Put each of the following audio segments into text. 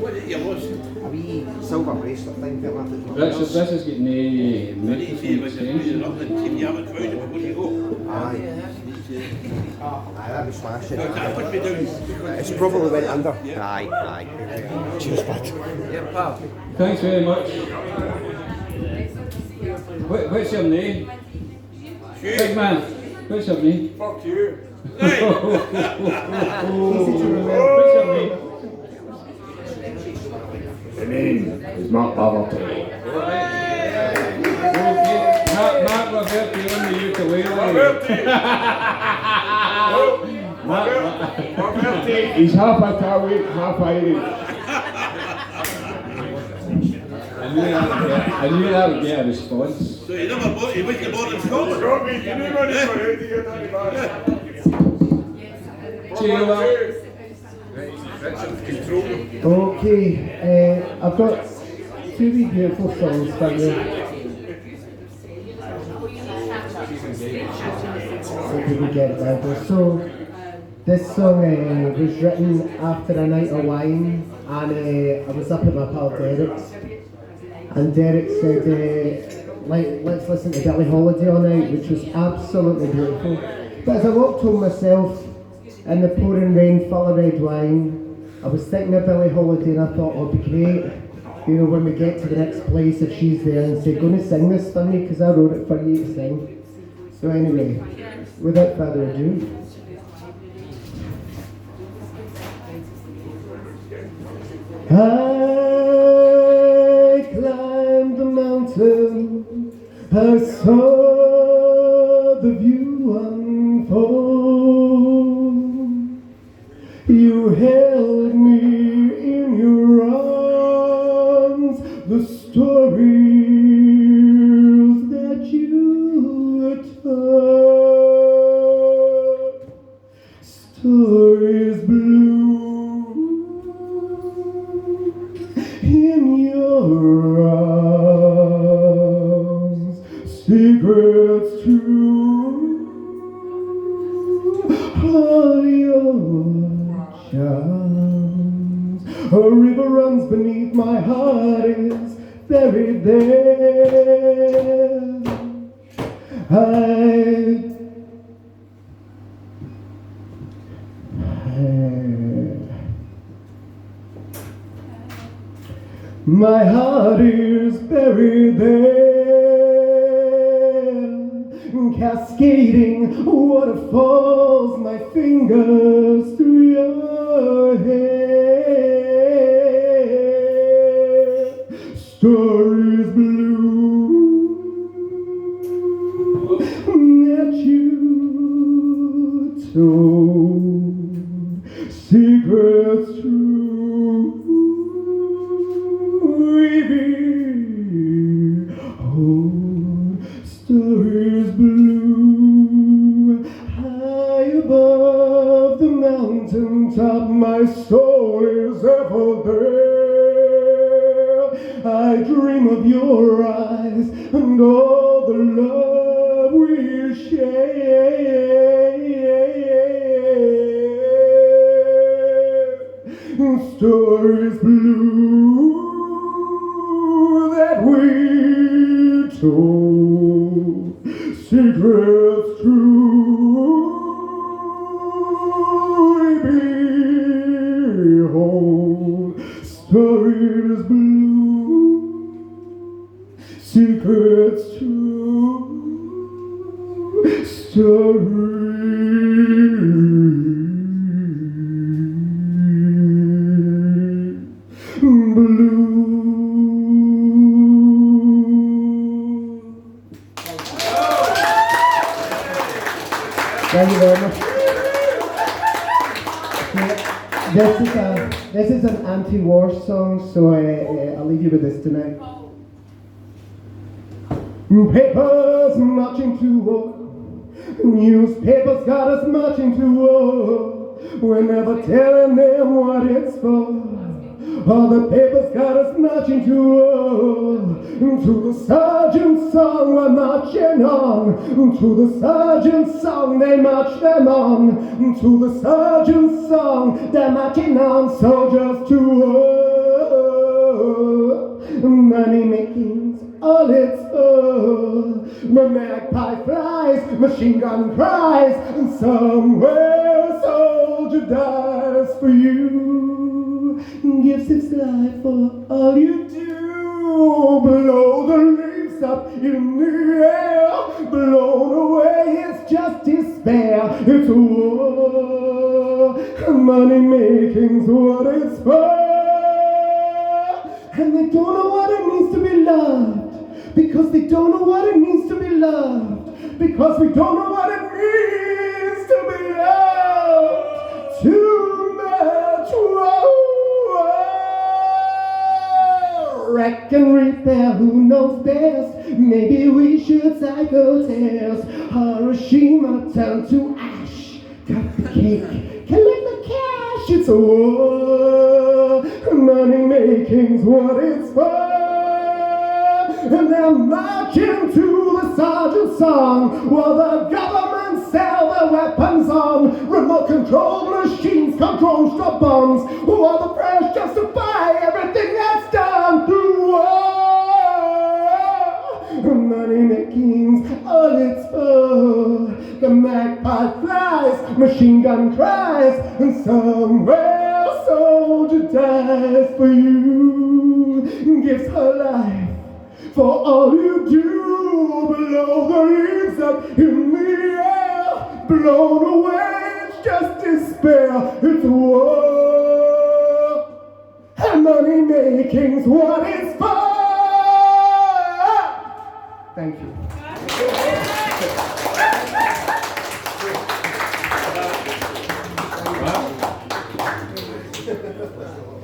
What did you lost? A wee silver bracelet thing that left it. This is getting I need to see if I can put it up and see if you haven't found it before you go. Aye. Aye, that'd be smashing. That put me down. It's probably went under. Aye. Cheers, bud. Yeah, pal. Thanks very much. What's your name? Big man, what's your name? Fuck you. What's your name? The name is Mark Poverty. Mark Roberti on the ukulele. Poverty. He's half Italian, half Irish. I knew that would get a response. So you never bought, you went to born in Scotland? Got me, you knew money for it, you get that Okay, I've got two wee beautiful songs for you. So did we get it right? So this song was written after a night of wine, and I was up at my pal Derek's, and Derek said, let's listen to Billie Holiday all night, which was absolutely beautiful. But as I walked home myself, in the pouring rain full of red wine, I was thinking of Billie Holiday, and I thought, oh, it'd be great, you know, when we get to the next place, if she's there, and say, gonna sing this for me, because I wrote it for you to sing. So anyway, without further ado. I climbed the mountain, I saw the view unfold. You held me in your arms, the stories that you had told, stories blue in your arms, secrets true, all your charms. A river runs beneath my heart, is buried there. My heart is buried there, cascading waterfalls, my fingers through your hair. Stories blue that you told, secrets true. Stories blue, high above the mountain top, my soul is ever there. I dream of your eyes and all the love we share. Stories blue that we told, secrets true, behold, stories blue, secrets true, stories blue. Thank you very much. This is an anti-war song, so I'll leave you with this tonight. Papers marching to war, newspapers got us marching to war. We're never telling them what it's for. All the papers got us marching to war. To the sergeant's song we're marching on. To the sergeant's song they march them on. To the sergeant's song they're marching on. Soldiers to war. all it's full. My magpie flies, machine gun cries, and somewhere a soldier dies for you. Gives his life for all you do. Blow the leaves up in the air, blown away, it's just despair. It's war, money making's what it's for. And they don't know what it means to be loved, because they don't know what it means to be loved, because we don't know what it means to be loved. Too much, whoa. Wreck and repair, who knows best? Maybe we should psycho test. Hiroshima turned to ash. Cut the cake, collect the cash. It's a war. Money making's what it's for. And they're marching to the sergeant's song while the government sell their weapons on. Remote control machines control stop bombs while the press justify everything that's done through war. Money making's all it's for. The magpie flies, machine gun cries, and somewhere a soldier dies for you. Gives her life for all you do. Blow the leaves up in the air, blown away, it's just despair. It's war, and money making's what it's for. Thank you.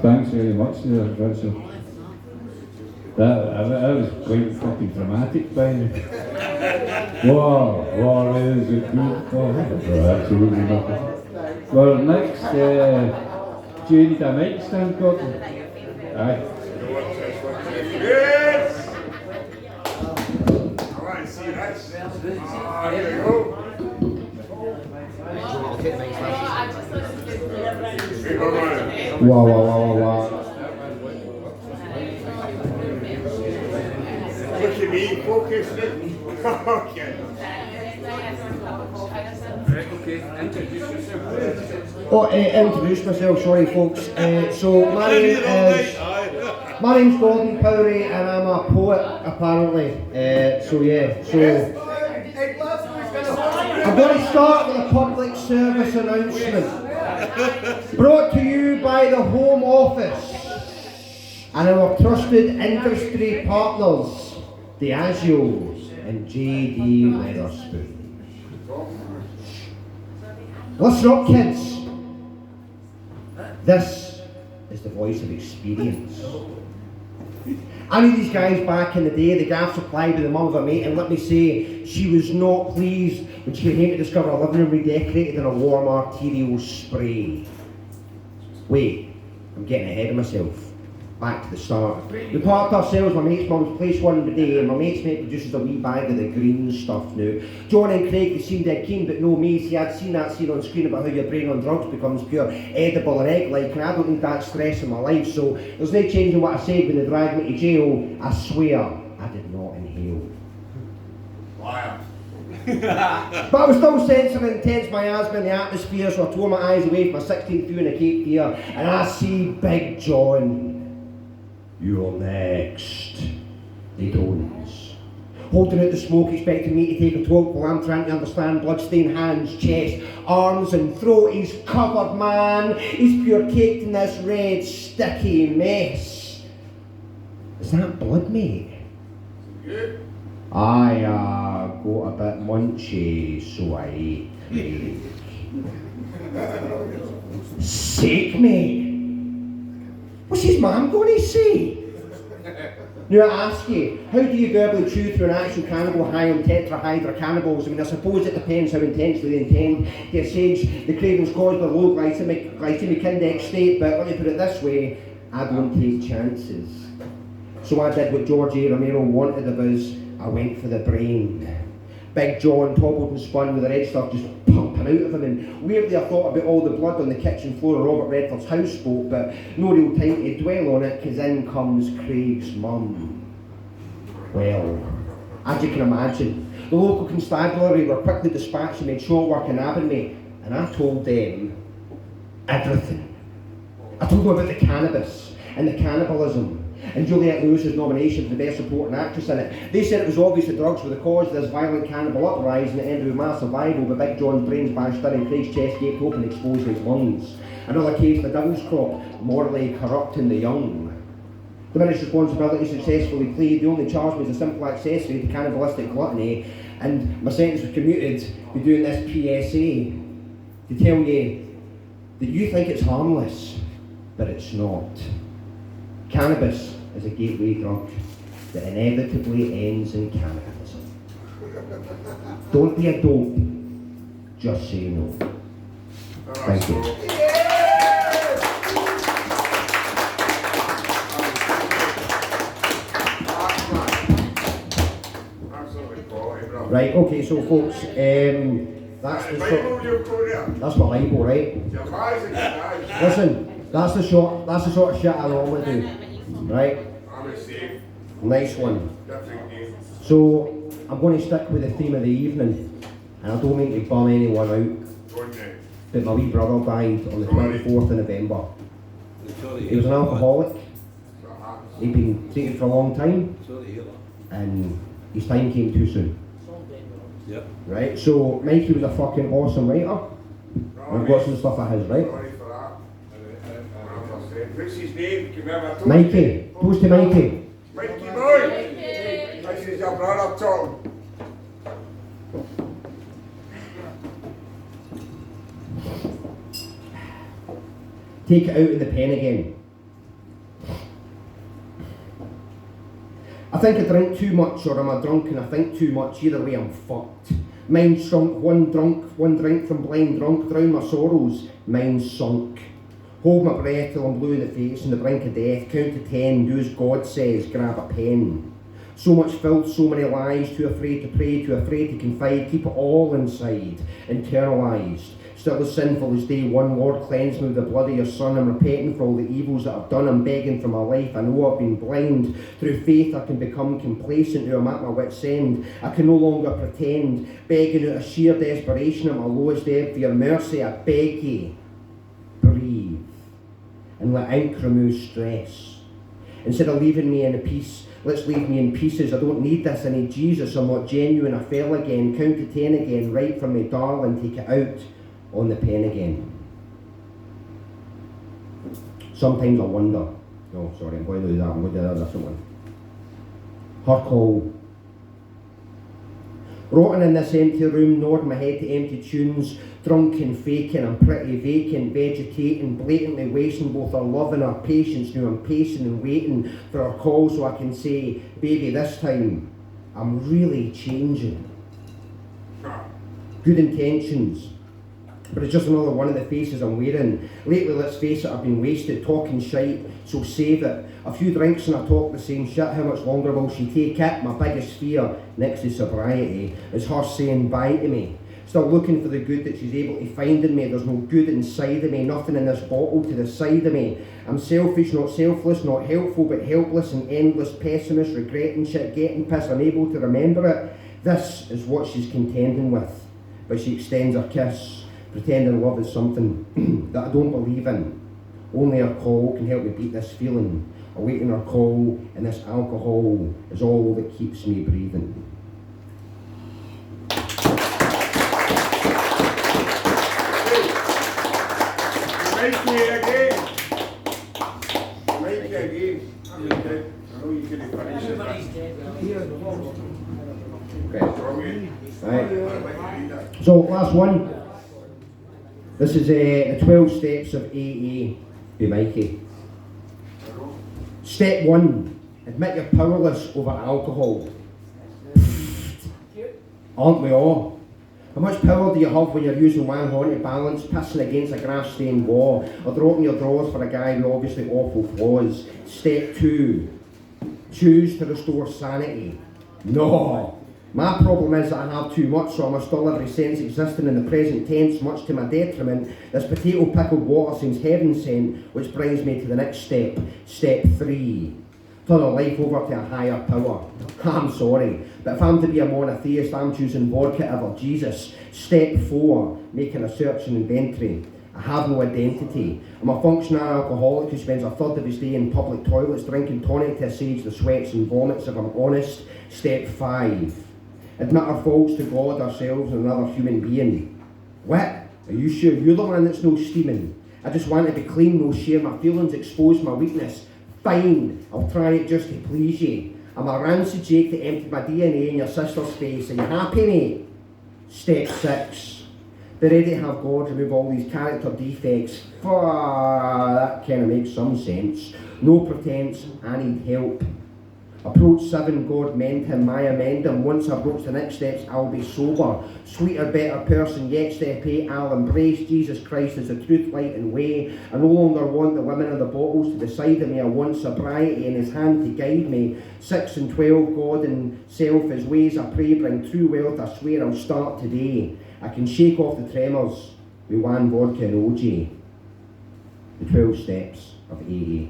Thanks very much there, Richard. That was quite fucking dramatic by me. Wow, is it good? Oh, absolutely nothing. Well, next, do you need a mic stand, Gordon? Aye. Yes! I want to see that. Here you go. Wow. Look at me, focus. Okay. Oh, introduce myself, sorry folks. So my name's Gordon Powry and I'm a poet apparently. So I'm going to start with a public service announcement brought to you by the Home Office and our trusted industry partners, Diageo and JD Wetherspoon. Listen up, kids. This is the voice of experience. I knew these guys back in the day, the gas supply with the mum of a mate, and let me say, she was not pleased when she came home to discover a living room redecorated in a warm arterial spray. Wait, I'm getting ahead of myself. Back to the start. We parked ourselves, my mate's mum's place one day, and my mate's mate produces a wee bag of the green stuff now. John and Craig, they seemed dead keen, but no me. See, I'd seen that scene on screen about how your brain on drugs becomes pure edible and egg-like, and I don't need that stress in my life, so there's no changing what I said when they dragged me to jail. I swear, I did not inhale. Wow. But I was still sensitive and intense, my asthma in the atmosphere, so I tore my eyes away from my 16th view in a Cape Fear, and I see Big John. You're next. They don't. Holding out the smoke, expecting me to take a talk while I'm trying to understand bloodstained hands, chest, arms and throat. He's covered, man. He's pure caked in this red, sticky mess. Is that blood, mate? Yeah. I got a bit munchy, so I ate cake. Sake, mate. What's his mum going to say? Now I ask you, how do you verbally chew through an actual cannibal high on tetrahydrocannabals? I mean, I suppose it depends how intensely they intend to assuage the cravings caused by low glycemic index state, but let me put it this way, I don't take chances. So I did what George A. Romero wanted of us, I went for the brain. Big John toppled and spun with the red stuff just pumping out of him, and weirdly I thought about all the blood on the kitchen floor of Robert Redford's houseboat, but no real time to dwell on it, because in comes Craig's mum. Well, as you can imagine, the local constabulary were quickly dispatched and made short work of nabbing me, and I told them everything. I told them about the cannabis and the cannibalism and Juliette Lewis's nomination for the Best Supporting Actress in it. They said it was obvious that drugs were the cause of this violent cannibal uprising that ended with mass survival, with Big John's brains bashed in and Craig's chest gaped open, exposing his lungs. Another case of the devil's crop, morally corrupting the young. Diminished responsibility successfully played. They only charged me as a simple accessory to cannibalistic gluttony, and my sentence was commuted to doing this PSA to tell you that you think it's harmless, but it's not. Cannabis is a gateway drug that inevitably ends in cannibalism. Don't be a dope, just say no. Thank you. Right, okay, so folks, that's the sort. That's my Bible, right? Listen, that's the sort of shit I normally do. Right? Nice one. So I'm going to stick with the theme of the evening, and I don't mean to bum anyone out, but my wee brother died on the 24th of November. He was an alcoholic. He'd been treated for a long time, and his time came too soon. Yep. Right? So Mikey was a fucking awesome writer. And I've got some stuff of his, right? What's his name? Mikey. Toast to Mikey. Mikey boy! This is your brother Tom. Take it out in the pen again. I think I drink too much, or am I drunk and I think too much? Either way I'm fucked. Mind shrunk, one drink from blind drunk, drown my sorrows, mind sunk. Hold my breath till I'm blue in the face, on the brink of death, count to 10, do as God says, grab a pen. So much filth, so many lies, too afraid to pray, too afraid to confide, keep it all inside, internalised. Still as sinful as day one, Lord, cleanse me with the blood of your Son. I'm repenting for all the evils that I've done. I'm begging for my life. I know I've been blind. Through faith I can become complacent. Now I'm at my wit's end. I can no longer pretend. Begging out of sheer desperation at my lowest ebb for your mercy. I beg ye, breathe and let ink remove stress. Instead of leaving me in a piece, let's leave me in pieces. I don't need this. I need Jesus. I'm not genuine. I fell again. Count to 10 again. Write for me, darling. Take it out on the pen again. Sometimes I wonder. No, sorry, I'm going to do that. I'm going to do a different one. Her call. Rotting in this empty room, nodding my head to empty tunes, drunk and faking, I'm pretty vacant, vegetating, blatantly wasting both our love and our patience. Now I'm pacing and waiting for her call so I can say, baby, this time I'm really changing. Good intentions, but it's just another one of the faces I'm wearing. Lately, let's face it, I've been wasted talking shite, so save it. A few drinks and I talk the same shit. How much longer will she take it? My biggest fear, next to sobriety, is her saying bye to me. Still looking for the good that she's able to find in me. There's no good inside of me, nothing in this bottle to the side of me. I'm selfish, not selfless, not helpful, but helpless and endless pessimist, regretting shit, getting pissed, unable to remember it. This is what she's contending with, but she extends her kiss, pretending love is something that I don't believe in. Only her call can help me beat this feeling. Awaiting her call, and this alcohol is all that keeps me breathing. Make me again. Make me again. I know you can finish it. Right. So last one. This is the 12 steps of AA by Mikey. Step 1, admit you're powerless over alcohol. Aren't we all? How much power do you have when you're using one hand to balance, pissing against a grass-stained wall, or dropping your drawers for a guy with obviously awful flaws? Step 2, choose to restore sanity. No. My problem is that I have too much, so I must still every sense existing in the present tense, much to my detriment. This potato pickled water seems heaven sent, which brings me to the next step. Step 3. turn our life over to a higher power. I'm sorry, but if I'm to be a monotheist, I'm choosing vodka over Jesus. Step 4, making a search and inventory. I have no identity. I'm a functional alcoholic who spends a third of his day in public toilets drinking tonic to assuage the sweats and vomits, if I'm honest. Step 5, admit our faults to God, ourselves and another human being. What? Are you sure you're the one that's no steaming? I just want to be clean, no share my feelings, expose my weakness. Fine, I'll try it just to please you. I'm a rancid Jake that emptied my DNA in your sister's face. Are you happy, mate? Step 6. Be ready to have God remove all these character defects. That kind of makes some sense. No pretense, I need help. Approach 7, God mend him, I amend him. Once I approach the next steps, I'll be sober. Sweeter, better person, yet step 8, I'll embrace Jesus Christ as the truth, light and way. I no longer want the women of the bottles to decide on me. I want sobriety in his hand to guide me. 6 and 12, God and self, his ways I pray, bring true wealth, I swear I'll start today. I can shake off the tremors with one vodka and OJ. The 12 steps of AA.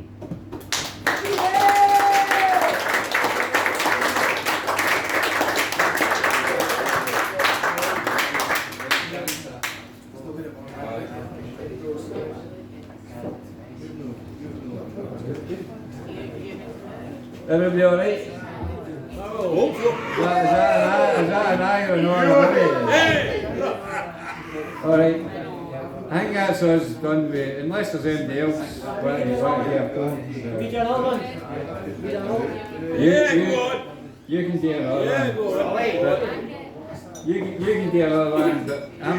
Everybody all right? Is that an eye or not? All right. I think that's us done with, unless there's anybody else want to hear poems. You can do another one. But you can do another one, but I'm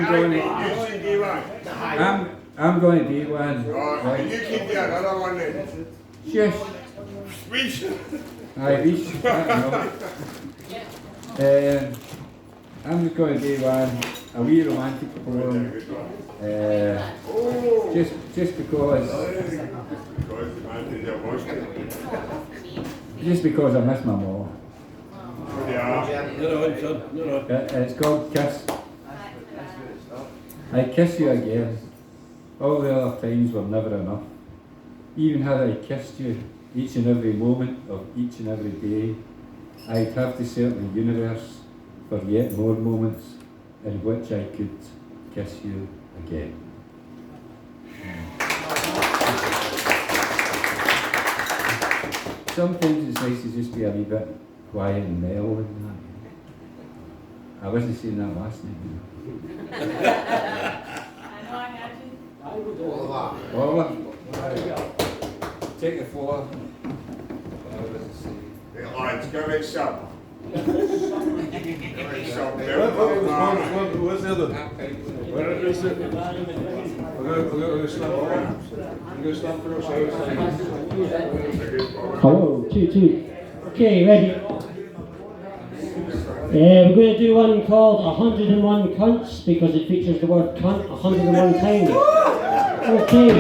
going to do one. Right. You keep the other one then. Yes. Speech. Aye, Reece, I'm just going to do one, a wee romantic poem, just because I miss my mom. It's called Kiss. I kiss you again. All the other times were never enough. Even had I kissed you each and every moment of each and every day, I'd have to search the universe for yet more moments in which I could kiss you again. Sometimes it's nice to just be a wee bit quiet and mellow and that. I wasn't saying that last night. LaLa. Take the floor. Hey, lads, go make some. Where's the other? Where is it? We're going to stand for it. We're going to stand for ourselves. Hello, 2-2. Okay, ready? We're going to do one called 101 Cunts because it features the word cunt 101 times. Okay.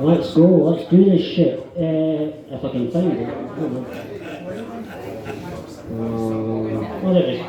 Let's go, let's do this shit. If I can find it. Oh, there it is.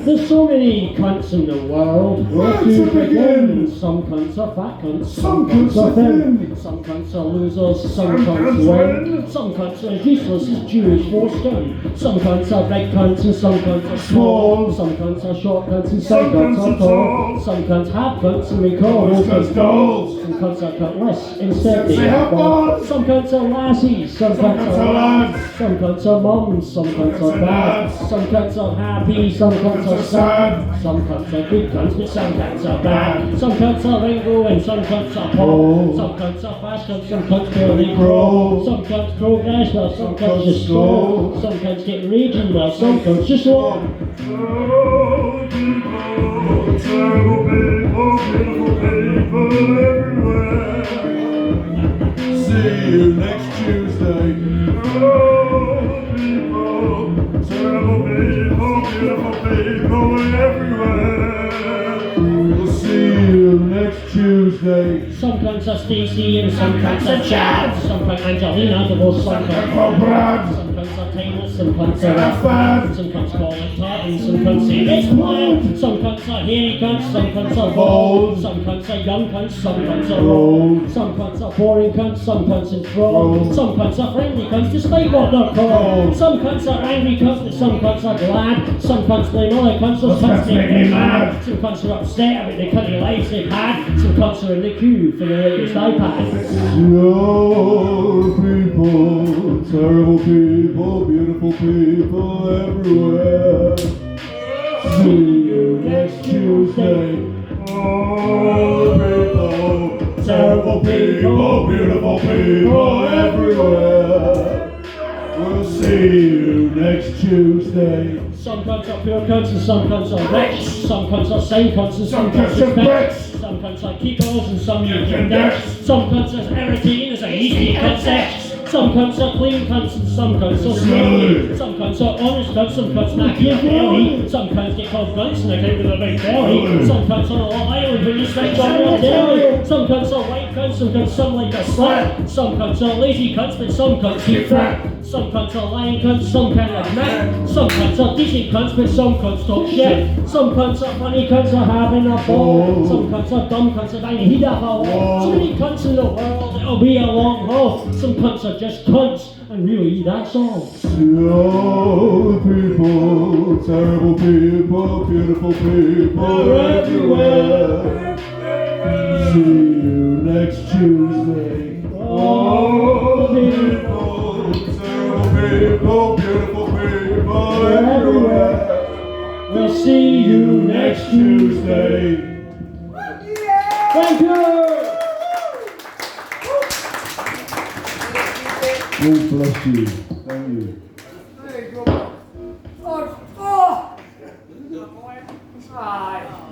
There's so many cunts in the world. Where to begin? Some cunts are fat cunts, some cunts are thin, some cunts are losers, some cunts win, some cunts are useless as Jewish foreskin, some cunts are big cunts and some cunts are small, some cunts are short cunts and some cunts are tall, some cunts have cunts and we call those cunts dolls, some cunts are cuntless instead they have balls, some cunts are lassies, some cunts are lads, some cunts are mums, some cunts are dads, some cunts are happy, some cunts are sad. Some cunts are good cunts, but some cunts are bad. Some cunts are Ringo and some cunts are Paul. Some cunts are fast cunts, some cunts barely grow. Some cunts progress while some cunts just slow. Some cunts get raging while some cunts just walk. See you next Tuesday. Beautiful people everywhere. We'll see you next Tuesday. Some cunts are Stacey and some cunts are Chad. Some cunts Angelina, divorced some cunts are Brad. Some cunts are Taylor some cunts are fat, some cunts call it tartan, some cunts say it's bland, some cunts are hairy cunts, some cunts are bold, some cunts are young cunts, some cunts are old, some cunts are boring cunts, some cunts enthralled, some cunts are friendly cunts despite what they're called, some cunts are angry cunts and some cunts are glad, some cunts blame other cunts, those cunts make me mad, some cunts are upset about the cunty lives they've had, some cunts are in the queue for the latest iPad. Slow people, terrible people, beautiful people everywhere. See you next Tuesday. Oh, people, terrible people, beautiful people everywhere. We'll see you next Tuesday. Some cunts are pure cunts and some cunts are rich. Some cunts are sane cunts and some cunts are bitch. Some cunts are keepers and some you can ditch. Some cunts are irritating as a easy cunt sex. Some cunts are clean cunts and some cunts are smelly. Some cunts are honest cunts, some cunts knacky a belly. Some cunts get called cunts and they take with a big belly. Some cunts are a lot island when you stretch on your belly. Some cunts are white cunts, some cunts some like a slut. Some cunts are lazy cunts, but some cunts eat fat. Some cunts are lying cunts, some can't admit. Some cunts are decent cunts, but some cunts talk shit. Some cunts are funny cunts are having a ball. Some cunts are dumb cunts are dying to heat up a wall. So many cunts in the world, it'll be a long haul. Some cunts are just cunts, and really that's all. Slow people, terrible people, beautiful people everywhere. See you next Tuesday. Oh, people, terrible people, beautiful people everywhere. We'll see you Next Tuesday. Thank you! God bless you. Thank you. There you go. Oh, oh. Aye.